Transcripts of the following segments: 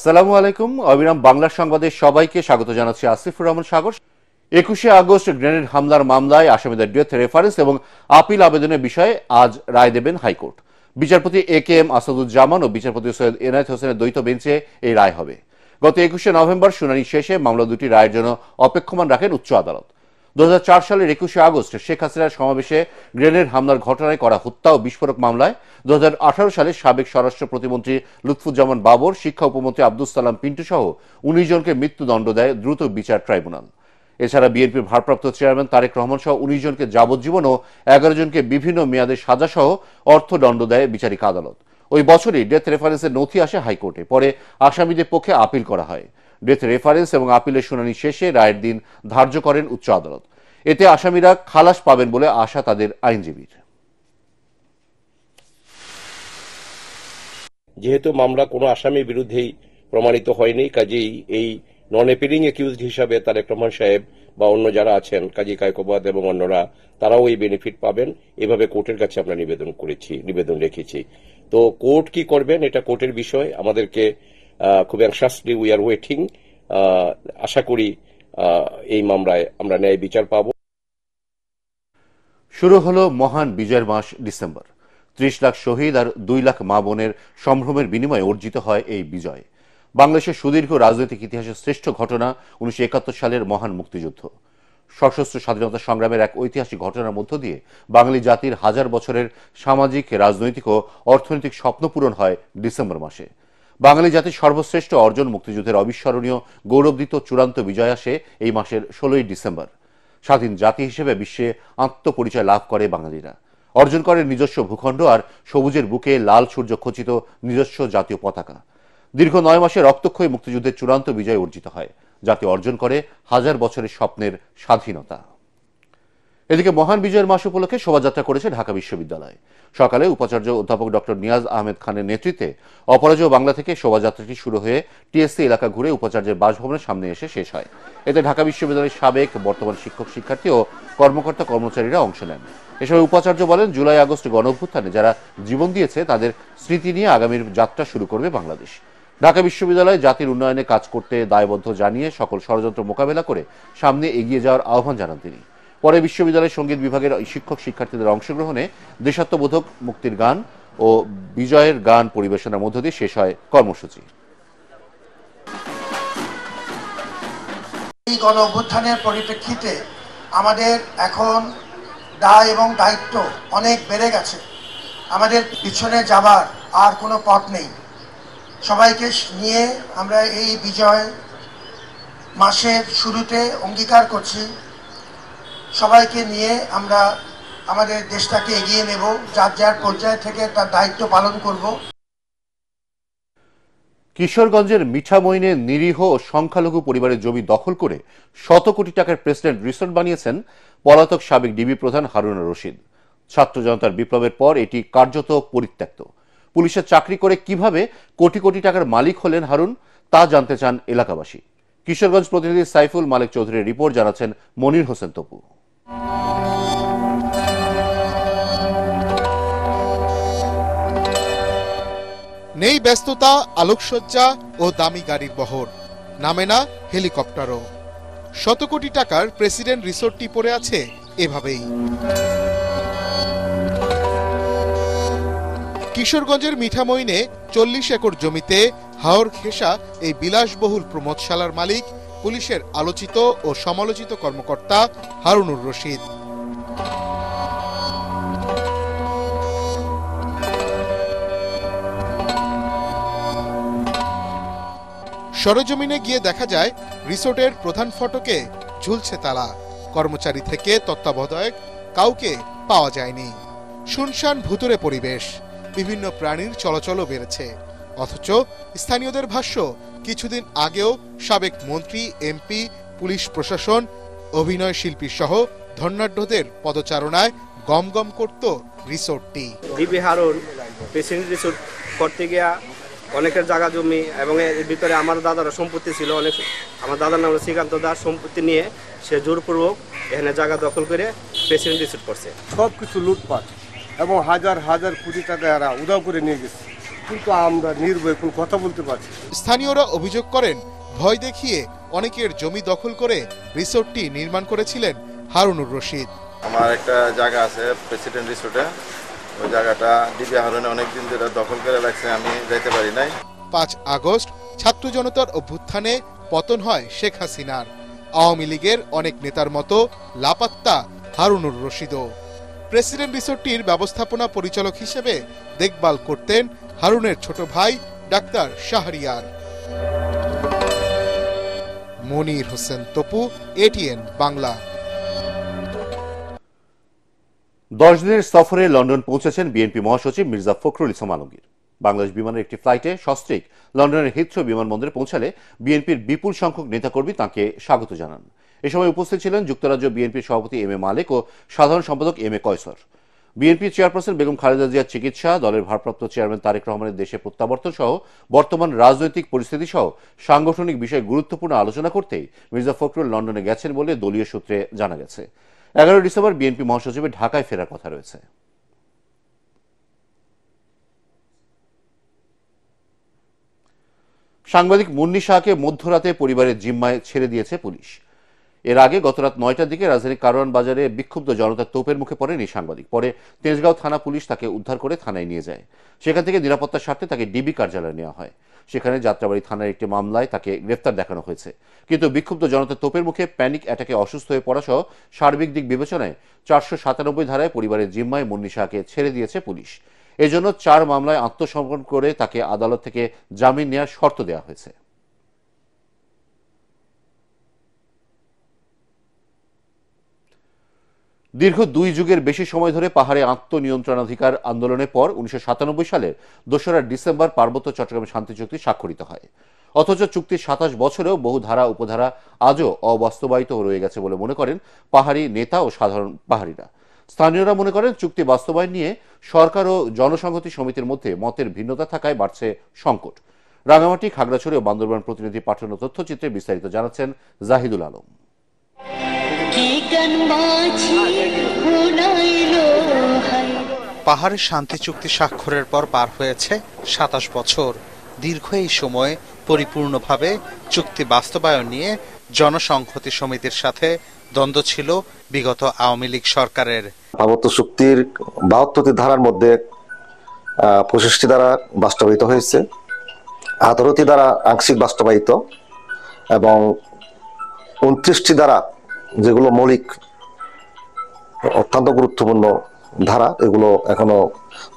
আসসালামু আলাইকুম। অবিরাম বাংলা সংবাদে সবাইকে স্বাগত জানাচ্ছি আসিফুর রহমান সাগর। 21শে আগস্ট গ্রেনেড হামলার মামলায় আসামিদের ডেথ রেফারেন্স এবং আপিল আবেদনের বিষয়ে আজ রায় দেবেন হাইকোর্ট। বিচারপতি AK-M আসাদুজ্জামান ও বিচারপতি সৈয়দ এনায়েত হোসেনের দ্বৈত বেঞ্চে এই রায় হবে। গত 21শে নভেম্বর শুনানি শেষে মামলা দুটি রায়ের জন্য অপেক্ষমান রাখেন উচ্চ আদালত। 2004 সালের 21শে আগস্ট শেখ হাসিনার সমাবেশে গ্রেনেড হামলার ঘটনায় করা হত্যা ও বিস্ফোরক মামলায় 2018 সালে সাবেক স্বরাষ্ট্র প্রতিমন্ত্রী লুৎফুজ্জামান বাবর, শিক্ষা উপমন্ত্রী আব্দুস সালাম পিন্টু সহ 19 জনকে মৃত্যুদণ্ড দেয় দ্রুত বিচার ট্রাইব্যুনাল। এছাড়া বিএনপির ভারপ্রাপ্ত চেয়ারম্যান তারেক রহমান সহ 19 জনকে যাবজ্জীবন ও 11 জনকে বিভিন্ন মেয়াদে সাজা সহ অর্থদণ্ড দেয় বিচারিক আদালত। ওই বছরই ডেথ রেফারেন্সের নথি আসে হাইকোর্টে, পরে আসামিদের পক্ষে আপিল করা হয়। ডেথ রেফারেন্স এবং আপিলের শুনানি শেষে রায়ের দিন ধার্য করেন উচ্চ আদালত। এতে আসামিরা খালাস পাবেন বলে আশা তাদের আইনজীবীর। যেহেতু মামলা কোনো আসামির বিরুদ্ধেই প্রমাণিত হয়নি, কাজেই এই নন অ্যাপিলিং অ্যাকিউজড হিসাবে তারেক রহমান সাহেব বা অন্য যারা আছেন, কাজী কায়কোবাদ এবং অন্যরা, তারাও এই বেনিফিট পাবেন। এভাবে কোর্টের কাছে আমরা নিবেদন রেখেছি। তো কোর্ট কি করবেন এটা কোর্টের বিষয়। আমাদেরকে খুব অ্যাংশাসলি উই আর ওয়েটিং। আশা করি এই মামলায় আমরা ন্যায় বিচার পাব। শুরু হলো মহান বিজয়ের মাস ডিসেম্বর। 30 লাখ শহীদ আর 2 লাখ মা বোনের সম্ভ্রমের বিনিময়ে অর্জিত হয় এই বিজয়। বাংলাদেশের সুদীর্ঘ রাজনৈতিক ইতিহাসের শ্রেষ্ঠ ঘটনা 1971 সালের মহান মুক্তিযুদ্ধ। সশস্ত্র স্বাধীনতা সংগ্রামের এক ঐতিহাসিক ঘটনার মধ্য দিয়ে বাঙালি জাতির হাজার বছরের সামাজিক, রাজনৈতিক ও অর্থনৈতিক স্বপ্ন পূরণ হয় ডিসেম্বর মাসে। বাঙালি জাতির সর্বশ্রেষ্ঠ অর্জন মুক্তিযুদ্ধের অবিস্মরণীয় গৌরবদিত চূড়ান্ত বিজয় আসে এই মাসের 16ই ডিসেম্বর। স্বাধীন জাতি হিসেবে বিশ্বে আত্মপরিচয় লাভ করে বাঙালিরা, অর্জন করে নিজস্ব ভূখণ্ড আর সবুজের বুকে লাল সূর্য খচিত নিজস্ব জাতীয় পতাকা। দীর্ঘ 9 মাসে রক্তক্ষয়ী মুক্তিযুদ্ধের চূড়ান্ত বিজয় অর্জিত হয়, জাতি অর্জন করে হাজার বছরের স্বপ্নের স্বাধীনতা। এদিকে মহান বিজয়ের মাস উপলক্ষে শোভাযাত্রা করেছে ঢাকা বিশ্ববিদ্যালয়। সকালে উপাচার্য অধ্যাপক ডক্টর নিয়াজ আহমেদ খানের নেতৃত্বে অপরাজেয় বাংলা থেকে শোভাযাত্রাটি শুরু হয়ে TSC এলাকা ঘুরে উপাচার্যের বাসভবনের সামনে এসে শেষ হয়। এতে ঢাকা বিশ্ববিদ্যালয়ের সাবেক, বর্তমান শিক্ষক, শিক্ষার্থী ও কর্মকর্তা কর্মচারীরা অংশ নেন। এ সময় উপাচার্য বলেন, জুলাই আগস্ট গণঅভ্যুত্থানে যারা জীবন দিয়েছে তাদের স্মৃতি নিয়ে আগামীর যাত্রা শুরু করবে বাংলাদেশ। ঢাকা বিশ্ববিদ্যালয় জাতির উন্নয়নে কাজ করতে দায়বদ্ধ জানিয়ে সকল ষড়যন্ত্র মোকাবেলা করে সামনে এগিয়ে যাওয়ার আহ্বান জানান তিনি। পরে বিশ্ববিদ্যালয়ের সঙ্গীত বিভাগের শিক্ষক শিক্ষার্থীদের অংশগ্রহণে দেশাত্মবোধক মুক্তির গান ও বিজয়ের গান পরিবেশনার মধ্য দিয়ে শেষ হয় কর্মসূচি। এই গণ অভ্যুত্থানের পরিপ্রেক্ষিতে আমাদের এখন দায় এবং দায়িত্ব অনেক বেড়ে গেছে। আমাদের পিছনে যাবার আর কোনো পথ নেই। সবাইকে নিয়ে আমরা এই বিজয় মাসের শুরুতে অঙ্গীকার করছি, সবাইকে নিয়ে আমরা আমাদের দেশটাকে এগিয়ে নেব, যার যার পর্যায় থেকে তার দায়িত্ব পালন করব। কিশোরগঞ্জের মিঠামইনে নিরীহ ও সংখ্যালঘু পরিবারের জমি দখল করে শত কোটি টাকার প্রেসিডেন্ট রিসোর্ট বানিয়েছেন পলাতক সাবেক ডিবি প্রধান হারুনুর রশিদ। ছাত্র জনতার বিপ্লবের পর এটি কার্যত পরিত্যক্ত। পুলিশের চাকরি করে কিভাবে কোটি কোটি টাকার মালিক হলেন হারুন, তা জানতে চান এলাকাবাসী। কিশোরগঞ্জ প্রতিনিধি সাইফুল মালিক চৌধুরীর রিপোর্ট, জানাচ্ছেন মনির হোসেন তপু। নেই ব্যস্ততা, আলোকসজ্জা ও দামি গাড়ির বহর, নামে না হেলিকপ্টারও। শত কোটি টাকার প্রেসিডেন্ট রিসোর্টটি পড়ে আছে এভাবেই। কিশোরগঞ্জের মিঠামইনে 40 একর জমিতে হাওর ঘেঁষা এই বিলাসবহুল প্রমোদশালার মালিক পুলিশের আলোচিত ও সমালোচিত কর্মকর্তা হারুনুর রশিদ। সরেজমিনে গিয়ে দেখা যায় রিসোর্টের প্রধান ফটকে ঝুলছে তালা। কর্মচারী থেকে তত্ত্বাবধায়ক কাউকে পাওয়া যায়নি। শুনশান ভুতুরে পরিবেশ, বিভিন্ন প্রাণীর চলাচলও বেড়েছে। অথচ স্থানীয়দের ভাষ্য, কিছুদিন আগেও সাবেক মন্ত্রী, MP, পুলিশ প্রশাসন, অভিনয় শিল্পী সহ ধন্যাঢ্যদের পদচারণায় গমগম করত রিসোর্টটি। ডিবি হারুন প্রেসিডেন্ট রিসোর্ট করতে গিয়া অনেকের জায়গা জমি এবং এর ভিতরে আমার দাদার সম্পত্তি ছিল অনেক। আমার দাদার নাম শ্রীকান্ত দাস। সম্পত্তি নিয়ে সে জোরপূর্বক এখানে জায়গা দখল করে প্রেসিডেন্ট রিসোর্ট করছে। সব কিছু লুটপাট এবং হাজার হাজার কোটি টাকা এরা উধাও করে নিয়ে গেছে। কিন্তু আমরা নির্ভয় কোনো কথা বলতে পারছি না। স্থানীয়রা অভিযোগ করেন, ভয় দেখিয়ে অনেকের জমি দখল করে রিসোর্টটি নির্মাণ করেছিলেন হারুনুর রশিদ। আমার একটা জায়গা আছে প্রেসিডেন্ট রিসোর্টে, ওই জায়গাটা ডিবি হারুনে অনেকদিন ধরে দখল করে রাখছে, আমি যাইতে পারি নাই। 5 আগস্ট ছাত্র জনতার অভ্যুত্থানে পতন হয় শেখ হাসিনার। আওয়ামী লীগের অনেক নেতার মতো লাপাত্তা হারুনুর রশিদও। প্রেসিডেন্ট রিসোর্টটির ব্যবস্থাপনা পরিচালক হিসেবে দেখভাল করতেন হারুনের ছোট ভাই ডাক্তার শাহরিয়ার। মনির হোসেন তপু, এটিএন বাংলা। 10 দিনের সফরে লন্ডন পৌঁছেছেন বিএনপি মহাসচিব মির্জা ফখরুল ইসলাম আলমগীর। বাংলাদেশ বিমানের একটি ফ্লাইটে সস্ত্রীক লন্ডনের হিথ্রো বিমানবন্দরে পৌঁছালে বিএনপির বিপুল সংখ্যক নেতাকর্মী তাঁকে স্বাগত জানান। এ সময় উপস্থিত ছিলেন যুক্তরাজ্য বিএনপির সভাপতি এম এ মালেক ও সাধারণ সম্পাদক M A Kaiser. BNP chairperson Begum Khaleda জিয়ার চিকিৎসা, দলের ভারপ্রাপ্ত চেয়ারম্যান তারেক রহমানের দেশে প্রত্যাবর্তন সহ বর্তমান রাজনৈতিক পরিস্থিতি সহ সাংগঠনিক বিষয়ে গুরুত্বপূর্ণ আলোচনা করতেই মির্জা ফখরুল লন্ডনে গেছেন বলে দলীয় সূত্রে জানা গেছে। 11 ডিসেম্বর বিএনপি মহাসচিবের ঢাকায় ফেরার কথা রয়েছে। সাংবাদিক মুন্নি শাহকে মধ্যরাতে পরিবারের জিম্মায় ছেড়ে দিয়েছে পুলিশ। এর আগে গত রাত 9টার দিকে রাজধানীর কারওয়ান বাজারে বিক্ষুব্ধ জনতার তোপের মুখে পড়েন এই সাংবাদিক। পরে তেজগাঁও থানা পুলিশ তাকে উদ্ধার করে থানায় নিয়ে যায়। সেখান থেকে নিরাপত্তার স্বার্থে তাকে ডিবি কার্যালয়ে নেওয়া হয়। সেখানে যাত্রাবাড়ি থানার একটি মামলায় তাকে গ্রেফতার দেখানো হয়েছে। কিন্তু বিক্ষুব্ধ জনতার তোপের মুখে প্যানিক অ্যাটাকে অসুস্থ হয়ে পড়া সহ সার্বিক দিক বিবেচনায় 497 ধারায় পরিবারের জিম্মায় মুন্নি শাহকে ছেড়ে দিয়েছে পুলিশ। এজন্য 4 মামলায় আত্মসমর্পণ করে তাকে আদালত থেকে জামিন নেওয়ার শর্ত দেওয়া হয়েছে। দীর্ঘ 2 যুগের বেশি সময় ধরে পাহাড়ে আত্মনিয়ন্ত্রণাধিকার আন্দোলনের পর 1997 সালের 2রা ডিসেম্বর পার্বত্য চট্টগ্রাম শান্তি চুক্তি স্বাক্ষরিত হয়। অথচ চুক্তির 27 বছরেও বহু ধারা উপধারা আজও অবাস্তবায়িত রয়ে গেছে বলে মনে করেন পাহাড়ি নেতা ও সাধারণ পাহাড়িরা। স্থানীয়রা মনে করেন চুক্তি বাস্তবায়ন নিয়ে সরকার ও জনসংহতি সমিতির মধ্যে মতের ভিন্নতা থাকায় বাড়ছে সংকট। রাঙামাটি, খাগড়াছড়ি ও বান্দরবান প্রতিনিধি পাঠানো তথ্যচিত্রে বিস্তারিত জানাচ্ছেন জাহিদুল আলম। পাহাড়ের শান্তি চুক্তি স্বাক্ষরের পর পার হয়েছে 27 বছর। দীর্ঘ এই সময়ে পরিপূর্ণভাবে চুক্তি বাস্তবায়ন নিয়ে জনসংহতি সমিতির সাথে দ্বন্দ্ব ছিল বিগত আওয়ামী লীগ সরকারের। পার্বত্য চুক্তির 72টি ধারার মধ্যে 25টি ধারা বাস্তবায়িত হয়েছে, 18টি ধারা আংশিক বাস্তবায়িত এবং 29টি ধারা যেগুলো মৌলিক অত্যন্ত গুরুত্বপূর্ণ ধারা, এগুলো এখনো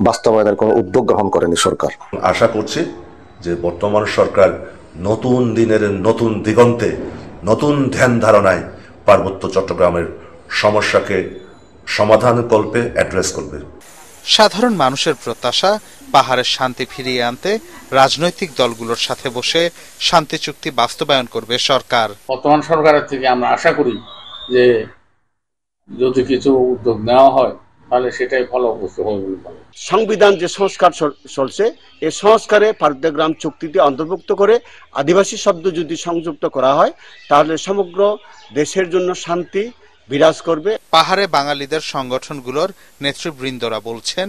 বাস্তবায়নের কোনো উদ্যোগ গ্রহণ করেনি সরকার। আশা করছি যে বর্তমান সরকার নতুন দিনের নতুন দিগন্তে নতুন ধ্যান ধারণায় পার্বত্য চট্টগ্রামের সমস্যাকে সমাধান কল্পে অ্যাড্রেস করবে। সাধারণ মানুষের প্রত্যাশা পাহাড়ের শান্তি ফিরিয়ে আনতে রাজনৈতিক দলগুলোর সাথে বসে শান্তি চুক্তি বাস্তবায়ন করবে সরকার। বর্তমান সরকারের থেকে আমরা আশা করি যে যদি কিছু উদ্যোগ নেওয়া হয় তাহলে সেটাই ফলপ্রসূ হবে বলে মনে হয়। সংবিধান যে সংস্কার চলছে, এই সংস্কারে পার্বত্যগ্রাম চুক্তিতে অন্তর্ভুক্ত করে আদিবাসী শব্দ যদি সংযুক্ত করা হয় তাহলে সমগ্র দেশের জন্য শান্তি বিরাজ করবে। পাহাড়ে বাঙালিদের সংগঠনগুলোর নেতৃবৃন্দরা বলছেন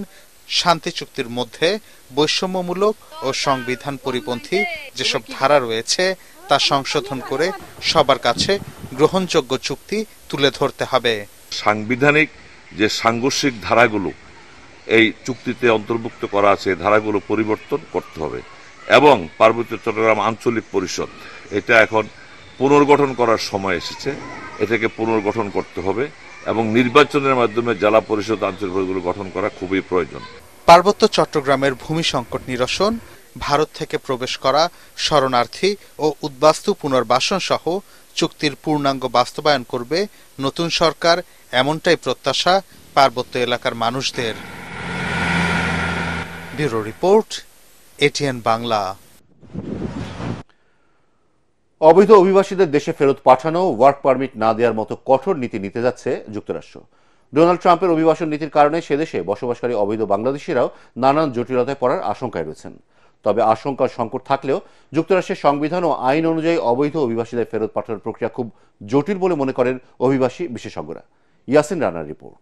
শান্তি চুক্তির মধ্যে বৈষম্যমূলক ও সংবিধান পরিপন্থী যেসব ধারা রয়েছে তা সংশোধন করে সবার কাছে গ্রহণযোগ্য চুক্তি তুলে ধরতে হবে। সাংবিধানিক যে সাংঘর্ষিক ধারাগুলো এই চুক্তিতে অন্তর্ভুক্ত করা আছে, ধারাগুলো পরিবর্তন করতে হবে এবং পার্বত্য চট্টগ্রাম আঞ্চলিক পরিষদ এটা এখন পুনর্গঠন করার সময় এসেছে, এটাকে পুনর্গঠন করতে হবে এবং নির্বাচনের মাধ্যমে জেলা পরিষদ আঞ্চলিক পরিষদগুলো গঠন করা খুবই প্রয়োজন। পার্বত্য চট্টগ্রামের ভূমি সংকট নিরসন, ভারত থেকে প্রবেশ করা শরণার্থী ও উদ্বাস্তু পুনর্বাসন সহ চুক্তির পূর্ণাঙ্গ বাস্তবায়ন করবে নতুন সরকার, এমনটাই প্রত্যাশা পার্বত্য এলাকার মানুষদের। Bureau report, ATN Bangla. অবৈধ অভিবাসীদের দেশে ফেরত পাঠানো, ওয়ার্ক পারমিট না দেওয়ার মতো কঠোর নীতি নিতে যাচ্ছে যুক্তরাষ্ট্র। ডোনাল্ড ট্রাম্পের অভিবাসন নীতির কারণে সেদেশে বসবাসকারী অবৈধ বাংলাদেশিরাও নানান জটিলতায় পড়ার আশঙ্কায় রয়েছেন। তবে আশঙ্কার সংকট থাকলেও যুক্তরাষ্ট্রের সংবিধান ও আইন অনুযায়ী অবৈধ অভিবাসীদের ফেরত পাঠানোর প্রক্রিয়া খুব জটিল বলে মনে করেন অভিবাসী বিশেষজ্ঞরা। ইয়াসিন রানার রিপোর্ট।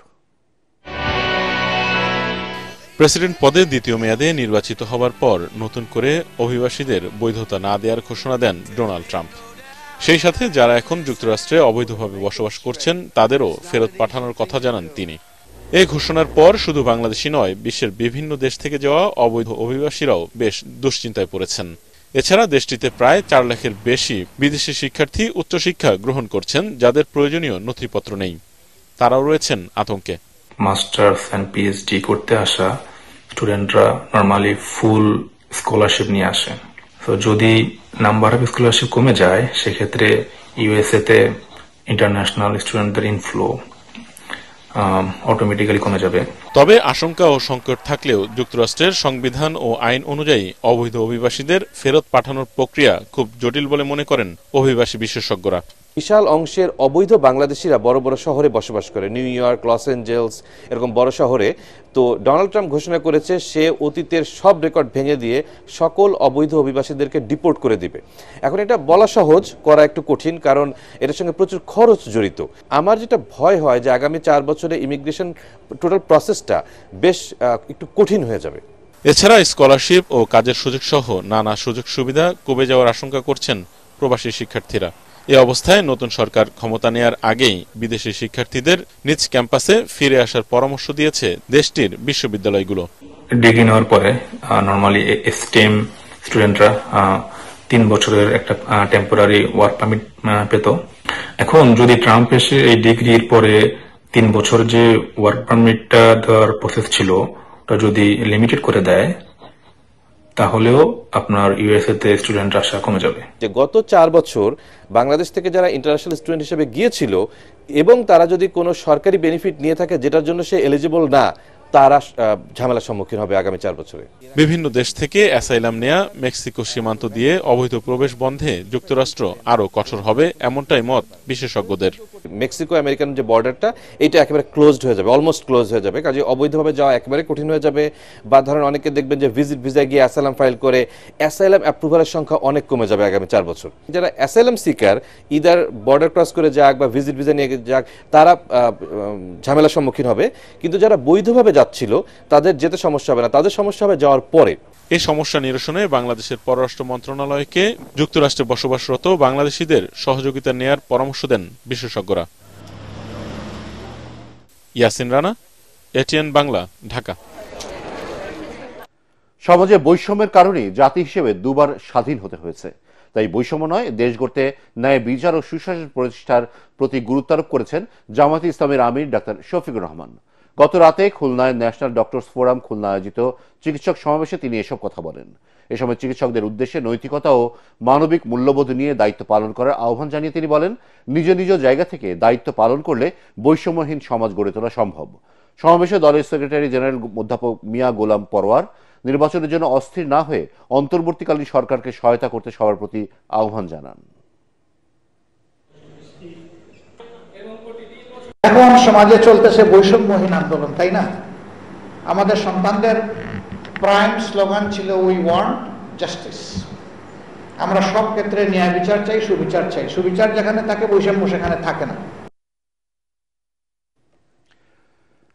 প্রেসিডেন্ট পদে দ্বিতীয় মেয়াদে নির্বাচিত হবার পর নতুন করে অভিবাসীদের বৈধতা না দেওয়ার ঘোষণা দেন ডোনাল্ড ট্রাম্প। সেই সাথে যারা এখন যুক্তরাষ্ট্রে অবৈধভাবে বসবাস করছেন তাদেরও ফেরত পাঠানোর কথা জানান তিনি। এই ঘোষণার পর শুধু বাংলাদেশই নয়, বিশ্বের বিভিন্ন দেশ থেকে যাওয়া অবৈধ অভিবাসীরাও বেশ দুশ্চিন্তায় পড়েছেন। এছাড়া দেশটিতে প্রায় 4 লাখের বেশি বিদেশি শিক্ষার্থী উচ্চশিক্ষা গ্রহণ করছেন, যাদের প্রয়োজনীয় নথিপত্র নেই। তারাও রয়েছেন আতঙ্কে। মাস্টার্স এন্ড পিএইচডি করতে আসা স্টুডেন্টরা নরমালি ফুল স্কলারশিপ নিয়ে আসে। তো যদি নাম্বার অফ স্কলারশিপ কমে যায়, সেক্ষেত্রে ইউএসএ তে ইন্টারন্যাশনাল স্টুডেন্টদের ইনফ্লো অটোমেটিক্যালি কমে যাবে। তবে আশঙ্কা ও সংকট থাকলেও যুক্তরাষ্ট্রের সংবিধান ও আইন অনুযায়ী অবৈধ অভিবাসীদের ফেরত পাঠানোর প্রক্রিয়া খুব জটিল বলে মনে করেন অভিবাসী বিশেষজ্ঞরা। বিশাল অংশের অবৈধ বাংলাদেশিরা বড় বড় শহরে বসবাস করে, নিউ ইয়র্ক, লস অ্যাঞ্জেলস এরকম বড় শহরে। তো ডোনাল্ড ট্রাম্প ঘোষণা করেছে সে অতীতের সব রেকর্ড ভেঙে দিয়ে সকল অবৈধ অভিবাসীদেরকে ডিপোর্ট করে দিবে। এখন এটা বলা সহজ, করা একটু কঠিন, কারণ এটার সঙ্গে প্রচুর খরচ জড়িত। আমার যেটা ভয় হয় যে আগামী 4 বছরে ইমিগ্রেশন টোটাল প্রসেসটা বেশ একটু কঠিন হয়ে যাবে। এছাড়া স্কলারশিপ ও কাজের সুযোগ সহ নানা সুযোগ সুবিধা কমে যাওয়ার আশঙ্কা করছেন প্রবাসী শিক্ষার্থীরা। এ অবস্থায় নতুন সরকার ক্ষমতা নেয়ার আগেই বিদেশি শিক্ষার্থীদের নিজ ক্যাম্পাসে ফিরে আসার পরামর্শ দিয়েছে দেশটির বিশ্ববিদ্যালয়গুলো। ডিগ্রি নেওয়ার পরে নরমালি স্টেম স্টুডেন্টরা 3 বছরের একটা টেম্পোরারি ওয়ার্ক পারমিট পেত। এখন যদি ট্রাম্প এসে এই ডিগ্রির পরে 3 বছর যে ওয়ার্ক পারমিটটা দেওয়ার প্রসেস ছিল ওটা যদি লিমিটেড করে দেয়, তাহলেও আপনার ইউএসএ তে স্টুডেন্ট আসা কমে যাবে। যে গত 4 বছর বাংলাদেশ থেকে যারা ইন্টারন্যাশনাল স্টুডেন্ট হিসেবে গিয়েছিল এবং তারা যদি কোনো সরকারি বেনিফিট নিয়ে থাকে যেটার জন্য সে এলিজিবল না, তারা ঝামেলার সম্মুখীন হবে আগামী 4 বছরে। বিভিন্ন দেশ থেকে অ্যাসাইলাম নেয়া মেক্সিকো সীমান্ত দিয়ে অবৈধ প্রবেশ বন্ধে যুক্তরাষ্ট্র আরো কঠোর হবে, এমনটাই মত বিশেষজ্ঞদের। মেক্সিকো আমেরিকান যে বর্ডারটা এটা একেবারে ক্লোজড হয়ে যাবে, অলমোস্ট ক্লোজ হয়ে যাবে, কাজে অবৈধভাবে যাওয়া একেবারে কঠিন হয়ে যাবে। বা ধরেন অনেকে দেখবেন যে ভিজিট ভিসায় গিয়ে অ্যাসাইলাম ফাইল করে, অ্যাসাইলাম অ্যাপ্রুভালের সংখ্যা অনেক কমে যাবে আগামী 4 বছর। যারা asylum seeker either border cross করে যাক বা ভিজিট ভিসা নিয়ে যাক, তারা ঝামেলার সম্মুখীন হবে। কিন্তু যারা বৈধভাবে যাচ্ছিল তাদের যেতে সমস্যা হবে না, তাদের সমস্যা হবে যাওয়ার পরে। এই সমস্যা নিরসনে বাংলাদেশের পররাষ্ট্র মন্ত্রণালয়কে যুক্তরাষ্ট্রে বসবাসরত বাংলাদেশিদের সহযোগিতা নেয়ার পরামর্শ দেন বিশেষজ্ঞরা। ইয়াসিন রানা, এটিএন বাংলা, ঢাকা। সমাজে বৈষম্যের কারণেই জাতি হিসেবে 2 বার স্বাধীন হতে হয়েছে। তাই বৈষম্য নয়, দেশ গড়তে ন্যায় বিচার ও সুশাসন প্রতিষ্ঠার প্রতি গুরুত্ব আরোপ করেছেন জামায়াতে ইসলামীর আমির ডাক্তার শফিকুর রহমান। গত রাতে খুলনায় ন্যাশনাল ডক্টরস ফোরাম খুলনা আয়োজিত চিকিৎসক সমাবেশে তিনি এসব কথা বলেন। এ সময় চিকিৎসকদের উদ্দেশ্যে নৈতিকতা ও মানবিক মূল্যবোধ নিয়ে দায়িত্ব পালন করার আহ্বান জানিয়ে তিনি বলেন, নিজ নিজ জায়গা থেকে দায়িত্ব পালন করলে বৈষম্যহীন সমাজ গড়ে তোলা সম্ভব। সমাবেশে দলের সেক্রেটারি জেনারেল অধ্যাপক মিয়া গোলাম পরোয়ার নির্বাচনের জন্য অস্থির না হয়ে অন্তর্বর্তীকালীন সরকারকে সহায়তা করতে সবার প্রতি আহ্বান জানান। এখন সমাজে চলতেছে বৈষম্যহীন আন্দোলন, তাই না? আমাদের সন্তানদের প্রাইম স্লোগান ছিল উই ওয়ান্ট জাস্টিস। আমরা সব ক্ষেত্রে ন্যায় বিচার চাই, সুবিচার চাই। সুবিচার যেখানে থাকে বৈষম্য সেখানে থাকে না।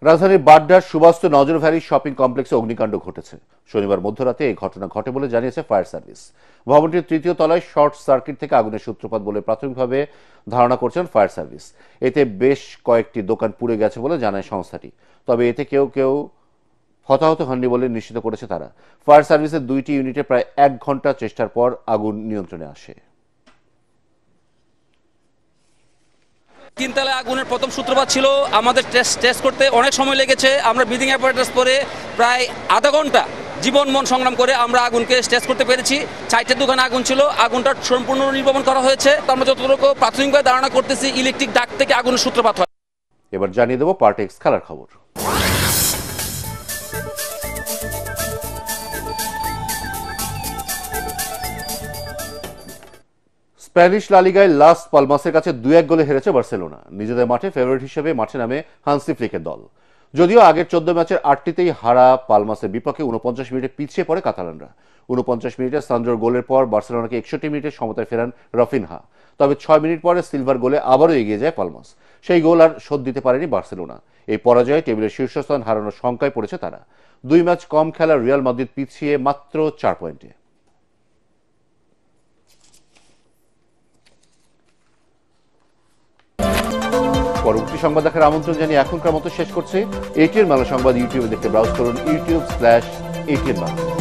রাজধানীর বাড্ডার সুবাস্ত নজর ভ্যালি শপিং কমপ্লেক্সে অগ্নিকাণ্ড ঘটেছে। শনিবার মধ্যরাতে এই ঘটনা ঘটে বলে জানিয়েছে ফায়ার সার্ভিস। ভবনটির 3য় তলায় শর্ট সার্কিট থেকে আগুনের সূত্রপাত বলে প্রাথমিকভাবে ধারণা করছেন ফায়ার সার্ভিস। এতে বেশ কয়েকটি দোকান পুড়ে গেছে বলে জানায় সংস্থাটি। তবে এতে কেউ হতাহত হননি বলে নিশ্চিত করেছে তারা। ফায়ার সার্ভিসের 2টি ইউনিটে প্রায় 1 ঘন্টা চেষ্টার পর আগুন নিয়ন্ত্রণে আসে। 3 তলায় আগুনের প্রথম সূত্রপাত ছিল। আমাদের টেস্ট করতে অনেক সময় লেগেছে। আমরা ব্রিদিং অ্যাপারেটাস পরে প্রায় আধা ঘন্টা জীবন মন সংগ্রাম করে আমরা আগুনকে টেস্ট করতে পেরেছি। 4টে দোকানে আগুন ছিল, আগুনটা সম্পূর্ণ নির্বাপন করা হয়েছে। আমরা যতটুকু প্রাথমিকভাবে ধারণা করতেছি ইলেকট্রিক ডাক থেকে আগুনের সূত্রপাত হয়। এবার জানিয়ে দেব পার্টেক্স খেলার খবর। স্প্যানিশ লা লিগায় লাস পালমাসের কাছে 2-1 গোলে হেরেছে বার্সেলোনা। নিজেদের মাঠে ফেভারিট হিসেবে মাঠে নামে হান্সি ফ্লিকের দল। যদিও আগের 14 ম্যাচের 8টিতেই হারা পালমাসের বিপক্ষে 49 মিনিটে পিছিয়ে পড়ে কাতালানরা। 49 মিনিটে সান্দ্রোর গোলের পর বার্সেলোনাকে 61 মিনিটে সমতায় ফেরান রাফিনহা। তবে 6 মিনিট পরে সিলভার গোলে আবারও এগিয়ে যায় পালমাস। সেই গোল আর শোধ দিতে পারেনি বার্সেলোনা। এই পরাজয়ে টেবিলের শীর্ষস্থান হারানোর শঙ্কায় পড়েছে তারা। 2 ম্যাচ কম খেলা রিয়াল মাদ্রিদ পিছিয়ে মাত্র 4 পয়েন্টে। পরবর্তী সংবাদ দেখার আমন্ত্রণ জানিয়ে এখনকার মতো শেষ করছে। এটিএন বাংলা সংবাদ ইউটিউবে দেখতে ব্রাউজ করুন youtube/ATN বাংলা।